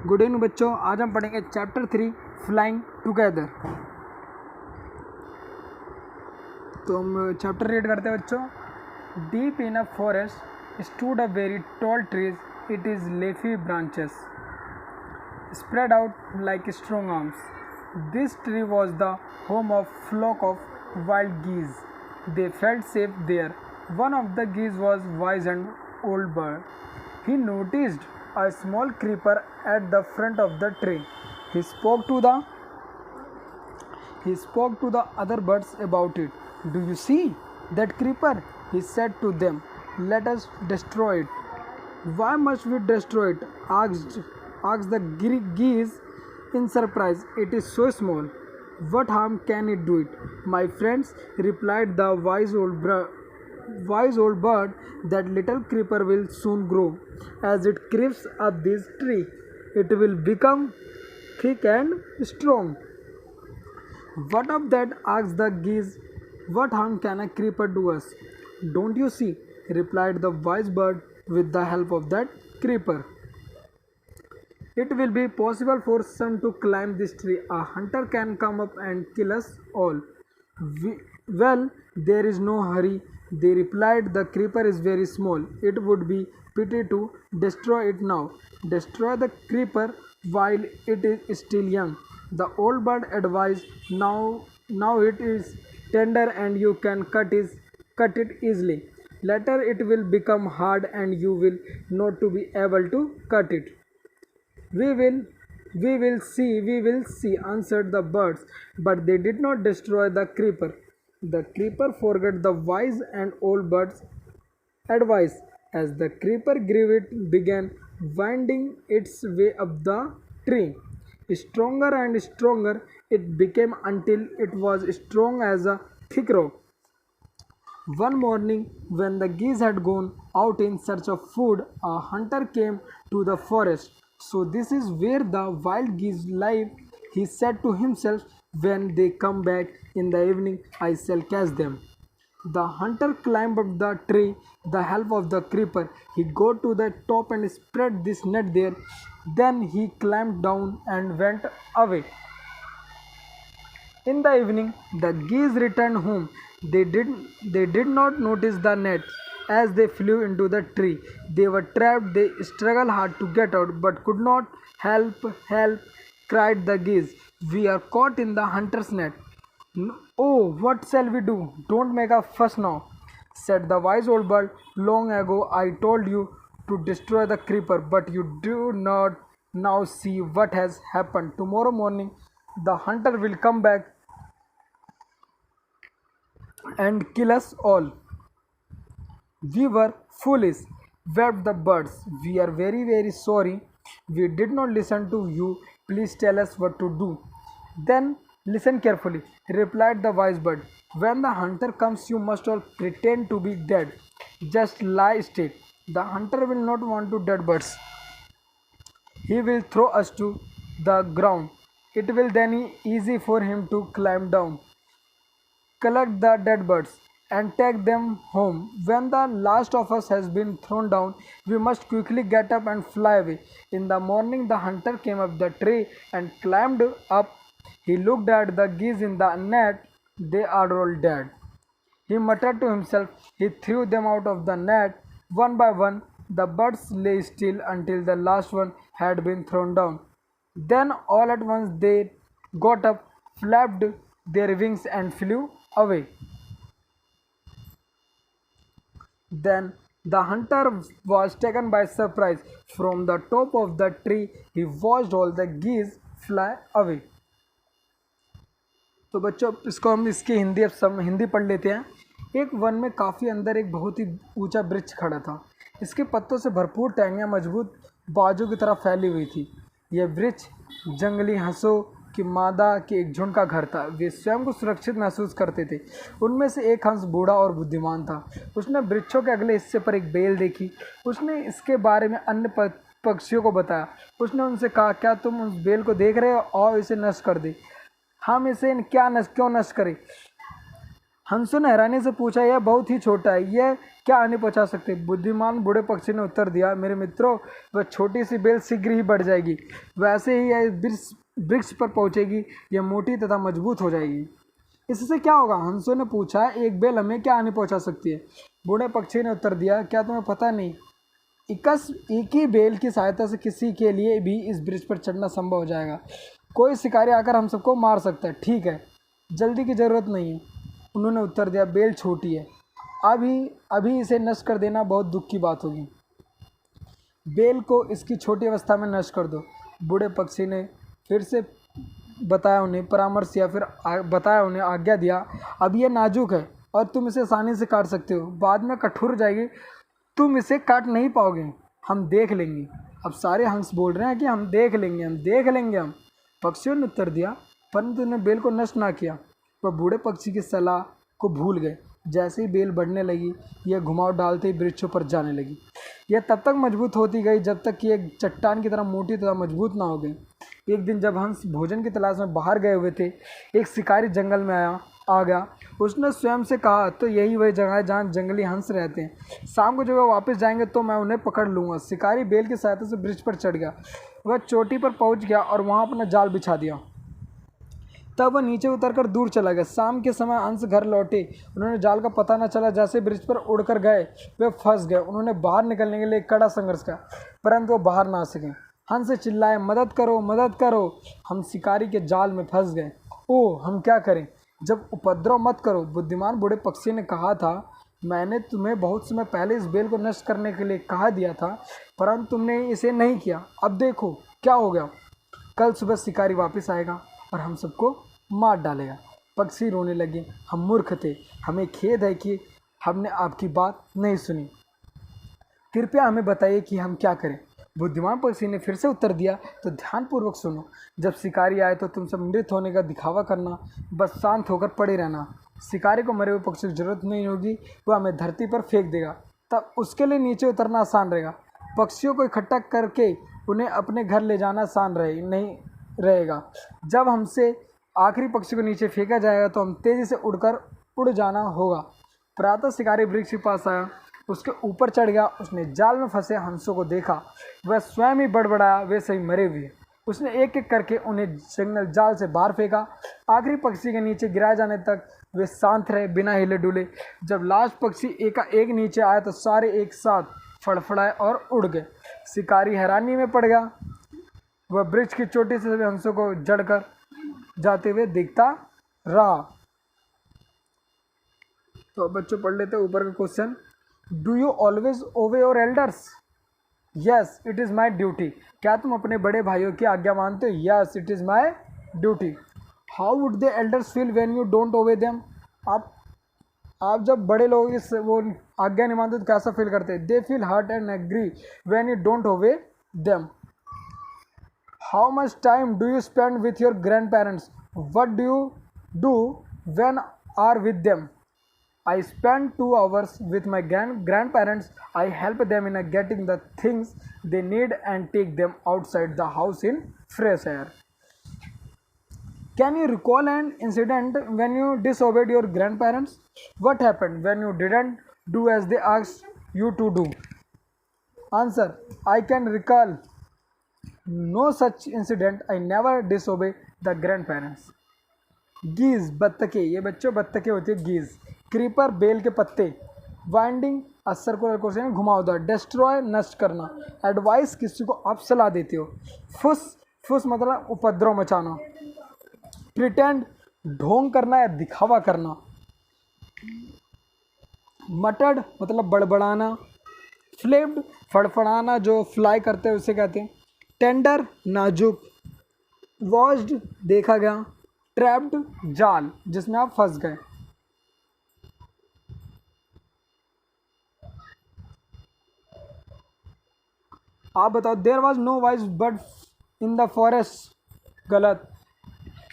Good evening बच्चों, आज हम पढ़ेंगे चैप्टर 3 फ्लाइंग टुगेदर। तो हम चैप्टर रीड करते हैं बच्चों। Deep in a forest stood a very tall trees, it is leafy branches spread out like strong arms. This tree was the home of flock of wild geese. They felt safe there. One of the geese was wise and old bird. He noticed a small creeper at the front of the tree. He spoke to the he spoke to the other birds about it. Do you see that creeper? He said to them. Let us destroy it. Why must we destroy it? asked the geese in surprise. It is so small. What harm can it do it? My friends, replied the wise old bird, that little creeper will soon grow. As it creeps up this tree, it will become thick and strong. What of that? Asked the geese. What harm can a creeper do us? Don't you see? Replied the wise bird. With the help of that creeper, it will be possible for some to climb this tree. A hunter can come up and kill us all. Well, there is no hurry. They replied, the creeper is very small. It would be pity to destroy it now. Destroy the creeper while it is still young. The old bird advised, now it is tender and you can cut it easily. Later it will become hard and you will not to be able to cut it. We will we will see, answered the birds, but they did not destroy the creeper. The creeper forgot the wise and old birds' advice. As the creeper grew, it began winding its way up the tree. Stronger and stronger it became until it was strong as a thick rock. One morning, when the geese had gone out in search of food, a hunter came to the forest. So, this is where the wild geese live, he said to himself. When they come back in the evening, I shall catch them. The hunter climbed up the tree with the help of the creeper. He got to the top and spread this net there. Then he climbed down and went away. In the evening, the geese returned home. They did not notice the net as they flew into the tree. They were trapped. They struggled hard to get out, but could not. Help, cried the geese. We are caught in the hunter's net. Oh, what shall we do? Don't make a fuss now, said the wise old bird. Long ago I told you to destroy the creeper, but you do not now see what has happened. Tomorrow morning the hunter will come back and kill us all. We were foolish, wept the birds. We are very, very sorry. We did not listen to you. Please tell us what to do. Then listen carefully, replied the wise bird. When the hunter comes, you must all pretend to be dead. Just lie still. The hunter will not want to dead birds. He will throw us to the ground. It will then be easy for him to climb down. Collect the dead birds and take them home. When the last of us has been thrown down, we must quickly get up and fly away. In the morning, the hunter came up the tree and climbed up. He looked at the geese in the net. They are all dead. He muttered to himself. He threw them out of the net. One by one, the birds lay still until the last one had been thrown down. Then all at once they got up, flapped their wings and flew away. Then the hunter was taken by surprise. From the top of the tree, he watched all the geese fly away. तो बच्चों इसको हम इसकी हिंदी पढ़ लेते हैं। एक one में काफ़ी अंदर एक बहुत ही ऊंचा वृक्ष खड़ा था। इसके पत्तों से भरपूर टहनियाँ मजबूत बाजू की तरह फैली हुई थी। यह वृक्ष जंगली हंसों की मादा के एक झुंड का घर था। वे स्वयं को सुरक्षित महसूस करते थे। उनमें से एक हंस बूढ़ा और बुद्धिमान था। उसने वृक्षों के अगले हिस्से पर एक बेल देखी। उसने इसके बारे में अन्य पक्षियों को बताया। उसने उनसे कहा, क्या तुम उस बेल को देख रहे हो? और इसे नष्ट कर दे। हम इसे क्यों नष्ट करें? हंसों ने हैरानी से पूछा, यह बहुत ही छोटा है, यह क्या हानि पहुंचा सकते? बुद्धिमान बूढ़े पक्षी ने उत्तर दिया, मेरे मित्रों, वह छोटी सी बेल शीघ्र ही बढ़ जाएगी, वैसे ही यह वृक्ष पर पहुंचेगी, यह मोटी तथा मजबूत हो जाएगी। इससे क्या होगा? हंसों ने पूछा, एक बेल हमें क्या हानि पहुंचा सकती है? बूढ़े पक्षी ने उत्तर दिया, क्या तुम्हें पता नहीं, एक ही बेल की सहायता से किसी के लिए भी इस ब्रिज पर चढ़ना संभव हो जाएगा। कोई शिकारी आकर हम सबको मार सकता है। ठीक है, जल्दी की ज़रूरत नहीं है, उन्होंने उत्तर दिया। बेल छोटी है, अभी इसे नष्ट कर देना बहुत दुख की बात होगी। बेल को इसकी छोटी अवस्था में नष्ट कर दो। बूढ़े पक्षी ने फिर से बताया उन्हें परामर्श या फिर बताया उन्हें आज्ञा दिया, अब यह नाजुक है और तुम इसे आसानी से काट सकते हो, बाद में कठोर हो जाएगी, तुम इसे काट नहीं पाओगे, हम देख लेंगे। अब सारे हंस बोल रहे हैं कि हम देख लेंगे, हम देख लेंगे हम। पक्षियों ने उत्तर दिया, परंतु उन्हें बेल को नष्ट ना किया। वह बूढ़े पक्षी की सलाह को भूल गए। जैसे ही बेल बढ़ने लगी, यह घुमाव डालते ही वृक्षों पर जाने लगी। यह तब तक मजबूत होती गई जब तक कि एक चट्टान की तरह मोटी तथा मजबूत ना हो गई। एक दिन जब हंस भोजन की तलाश में बाहर गए हुए थे, एक शिकारी जंगल में आ गया। उसने स्वयं से कहा, तो यही वही जगह है जहाँ जंगली हंस रहते हैं। शाम को जब वह वापस जाएंगे तो मैं उन्हें पकड़ लूँगा। शिकारी बेल की सहायता से वृक्ष पर चढ़ गया। वह चोटी पर पहुँच गया और वहाँ अपना जाल बिछा दिया। तब वह नीचे उतरकर दूर चला गया। शाम के समय हंस घर लौटे। उन्होंने जाल का पता न चला। जैसे ब्रिज पर उड़कर गए, वे फंस गए। उन्होंने बाहर निकलने के लिए कड़ा संघर्ष किया, परंतु वो बाहर ना आ सके। हंस चिल्लाए, मदद करो, मदद करो, हम शिकारी के जाल में फंस गए। ओह, हम क्या करें? जब उपद्रव मत करो, बुद्धिमान बूढ़े पक्षी ने कहा था। मैंने तुम्हें बहुत समय पहले इस बेल को नष्ट करने के लिए कहा दिया था, परंतु तुमने इसे नहीं किया। अब देखो क्या हो गया। कल सुबह शिकारी वापस आएगा और हम सबको मार डालेगा। पक्षी रोने लगे, हम मूर्ख थे, हमें खेद है कि हमने आपकी बात नहीं सुनी, कृपया हमें बताइए कि हम क्या करें। बुद्धिमान पक्षी ने फिर से उत्तर दिया, तो ध्यानपूर्वक सुनो। जब शिकारी आए तो तुम सब मृत होने का दिखावा करना, बस शांत होकर पड़े रहना। शिकारी को मरे हुए पक्षी की जरूरत नहीं होगी, वह हमें धरती पर फेंक देगा, तब उसके लिए नीचे उतरना आसान रहेगा। पक्षियों को इकट्ठा करके उन्हें अपने घर ले जाना आसान नहीं रहेगा। जब हमसे आखिरी पक्षी को नीचे फेंका जाएगा तो हम तेज़ी से उड़ जाना होगा। प्रातः शिकारी वृक्ष के पास आया, उसके ऊपर चढ़ गया। उसने जाल में फंसे हंसों को देखा, वह स्वयं ही बड़बड़ाया, वे सही मरे हुए। उसने एक एक करके उन्हें जंगल जाल से बाहर फेंका। आखिरी पक्षी के नीचे गिराए जाने तक वे शांत रहे, बिना हिले डुले। जब लास्ट पक्षी एक नीचे आया तो सारे एक साथ फड़फड़ाए और उड़ गए। शिकारी हैरानी में पड़ गया। वह वृक्ष की चोटी से सभी हंसों को जड़कर जाते हुए देखता रहा। तो अब बच्चों पढ़ लेते ऊपर का क्वेश्चन। डू यू ऑलवेज ओबे your elders? Yes, it is my duty. क्या तुम अपने बड़े भाइयों की आज्ञा मानते हो? Yes, it is my duty. How would the elders feel when you don't obey them? आप जब बड़े लोगों की वो आज्ञा नहीं मानते तो कैसा फील करते हैं? They feel hurt and angry when you don't obey them. How much time do you spend with your grandparents? What do you do when are with them? I spend 2 hours with my grandparents. I help them in getting the things they need and take them outside the house in fresh air. Can you recall an incident when you disobeyed your grandparents? What happened when you didn't do as they asked you to do? Answer: I can recall no such incident. I never disobey the grandparents. गीज, बत्तखे, ये बच्चों बत्तखे होती है गीज। Creeper, bell के पत्ते। Winding, circular course घुमावदार। Destroy, नष्ट करना। Advice, किसी को आप सलाह देते हो। फुस, फुस मतलब उपद्रव मचाना। प्रिटेंड, ढोंग करना या दिखावा करना। मटर्ड मतलब बड़बड़ाना। फ्लिप्ड, फड़फड़ाना, जो फ्लाई करते हैं उसे कहते हैं। टेंडर, नाजुक। वॉच्ड, देखा गया। ट्रैप्ड, जाल जिसमें आप फंस गए। आप बताओ। There was no wise bird in the forest. गलत।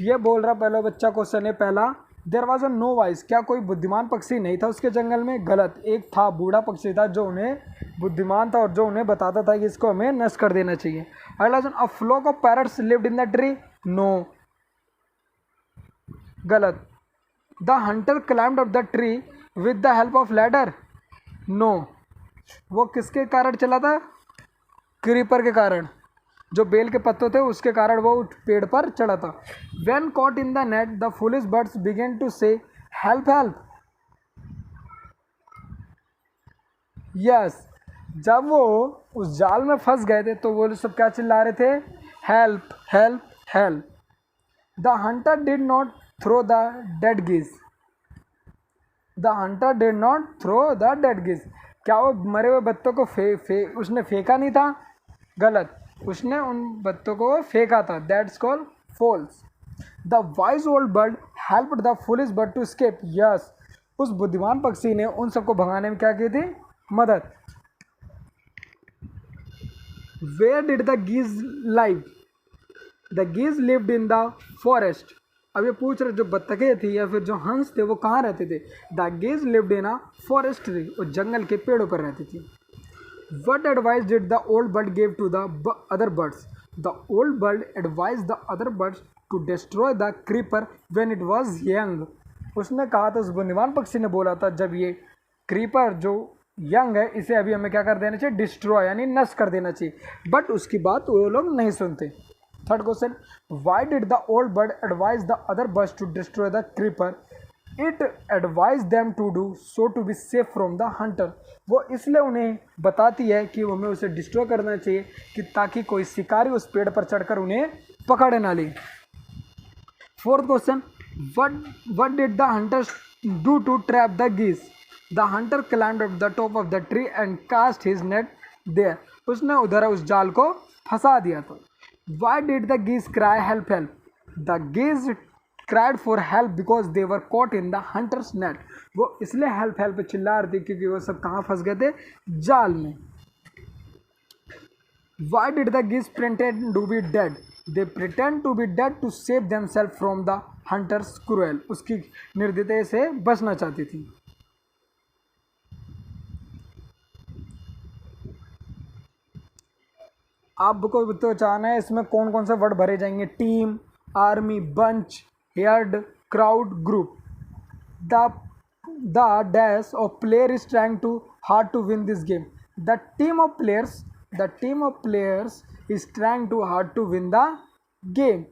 ये बोल रहा पहला बच्चा क्वेश्चन है पहला। There was a no wise, क्या कोई बुद्धिमान पक्षी नहीं था उसके जंगल में? गलत। एक था, बूढ़ा पक्षी था जो उन्हें बुद्धिमान था और जो उन्हें बताता था कि इसको हमें नष्ट कर देना चाहिए। अगला question, a flock of parrots lived in the tree. No, गलत। The hunter climbed up the tree with the help of ladder. No, वो किसके कारण चला था? क्रीपर के कारण, जो बेल के पत्तों थे उसके कारण वो पेड़ पर चढ़ा था। When caught in the net the foolish birds began to say help help. Yes, जब वो उस जाल में फंस गए थे तो वो सब क्या चिल्ला रहे थे? Help help help. The hunter did not throw the dead geese. The hunter did not throw the dead geese. क्या वो मरे हुए बत्तों को उसने फेंका नहीं था? गलत, उसने उन बत्तों को फेंका था। That's called false. The wise old bird helped the foolish bird to escape। Yes, उस बुद्धिमान पक्षी ने उन सबको भगाने में क्या की थी? मदद। Where did the geese live? The geese lived in the forest. अब ये पूछ रहे जो बत्तखें थी या फिर जो हंस थे वो कहाँ रहते थे? The geese lived in a forest tree, वो जंगल के पेड़ों पर रहती थी। What advice did the old bird give to the other birds? The old bird advise the other birds to destroy the creeper when it was young. उसने कहा था, उस बुद्धिमान पक्षी ने बोला था, जब ये क्रीपर जो यंग है इसे अभी हमें क्या कर देना चाहिए? डिस्ट्रॉय यानी नष्ट कर देना चाहिए। बट उसकी बात वो लोग नहीं सुनते। Third question, why did the old bird advise the other birds to destroy the creeper? It advise them to do so to be safe from the hunter. वो इसलिए उन्हें बताती है कि हमें उसे डिस्ट्रॉय करना चाहिए कि ताकि कोई शिकारी उस पेड़ पर चढ़कर उन्हें पकड़ ना ले। Fourth question, what did the hunter do to trap the geese? The hunter climbed up the top of the tree and cast his net there. उसने उधर उस जाल को फंसा दिया था। Why did the geese cry help help? The geese cried for help because they were caught in the hunter's net. वो इसलिए help help चिल्ला रही थी क्योंकि वो सब कहाँ फंस गए थे? जाल में। Why did the geese pretend to be dead? They pretend to be dead to save themselves from the hunter's cruel. उसकी निर्दयता से बचना चाहती थी। आपको तो चाहना है इसमें कौन कौन से वर्ड भरे जाएंगे? Team, army, bunch, heard, crowd, group. The the dash of player is trying to hard to win this game. The team of players is trying to hard to win the game.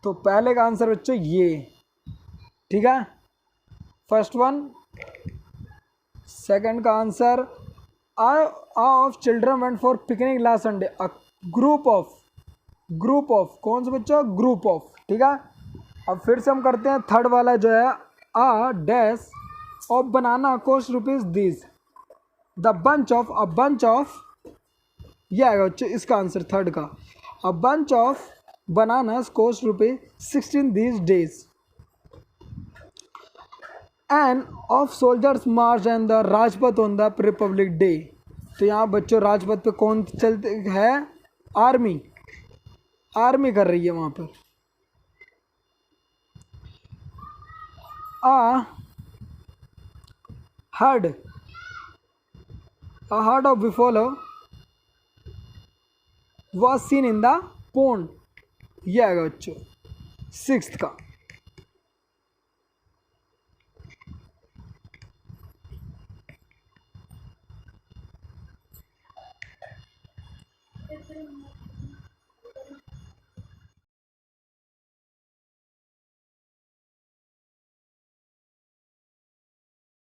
तो पहले का answer बच्चों ये, ठीक है, first one. Second का answer, of children went for picnic last Sunday. A group of कौन सा बच्चों? ग्रुप ऑफ, ठीक है। अब फिर से हम करते हैं थर्ड वाला जो है, a dash of banana cost rupees this. The bunch of ये आएगा बच्चों इसका आंसर थर्ड का। A bunch of bananas cost rupees 16 these days। End of soldiers March and the Rajpath on the Republic day. तो यहाँ बच्चों राजपथ पे कौन चलते है? आर्मी कर रही है वहाँ पर। A herd of buffalo was seen in the pond। ये आएगा बच्चों सिक्स्थ का।